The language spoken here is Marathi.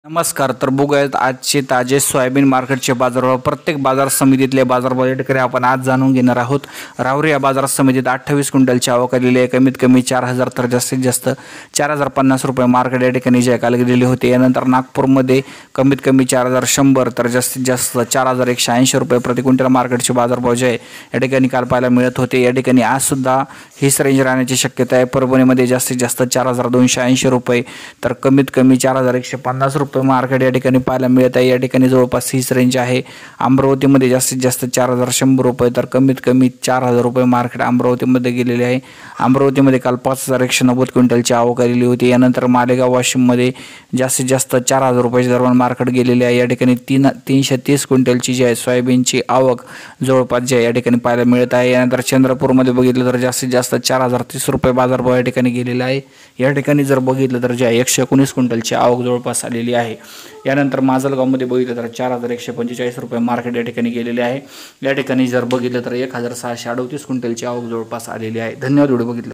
नमस्कार. तर बघूयात आजचे ताजे सोयाबीन मार्केटचे बाजारभाव. प्रत्येक बाजार समितीतले बाजारभाव या ठिकाणी आपण आज जाणून घेणार आहोत. राहुरी या बाजार समितीत 28 क्विंटलची आवक आलेली आहे. कमीत कमी 4000 तर जास्तीत जास्त 4050 रुपये मार्केट या ठिकाणी जे काल गेलेली होती. यानंतर नागपूरमध्ये कमीत कमी 4100 तर जास्तीत जास्त 4180 रुपये प्रति क्विंटल मार्केटचे बाजारभाव जे आहे या ठिकाणी काल पाहायला मिळत होते. या ठिकाणी आज सुद्धा हीच रेंज राहण्याची शक्यता आहे. परभणीमध्ये जास्तीत जास्त 4280 रुपये तर कमीत कमी 4150 रुपये मार्केट या ठिकाणी पाहायला मिळत आहे. या ठिकाणी जवळपास हीच रेंज आहे. अमरावतीमध्ये जास्तीत जास्त 4100 रुपये तर कमीत कमी 4000 रुपये मार्केट अमरावतीमध्ये गेलेले आहे. अमरावतीमध्ये काल 5190 क्विंटलची आवक आलेली होती. यानंतर मालेगाव वाशिममध्ये जास्तीत जास्त 4000 रुपयाच्या दरम्यान मार्केट गेलेले आहे. या ठिकाणी 330 क्विंटलची जी आहे सोयाबीनची आवक जवळपास जी आहे या ठिकाणी पाहायला मिळत आहे. यानंतर चंद्रपूरमध्ये बघितलं तर जास्तीत जास्त 4030 रुपये बाजारभाव या ठिकाणी गेलेला आहे. या ठिकाणी जर बघितलं तर जे आहे 119 क्विंटलची आवक जवळपास आलेली आहे. यानंतर माजलगावमध्ये बघितलं तर 4145 रुपये मार्केट या ठिकाणी गेलेले आहे. या ठिकाणी जर बघितलं तर 1638 क्विंटलची आवक जवळपास आलेली आहे. धन्यवाद व्हिडिओ बघितलं.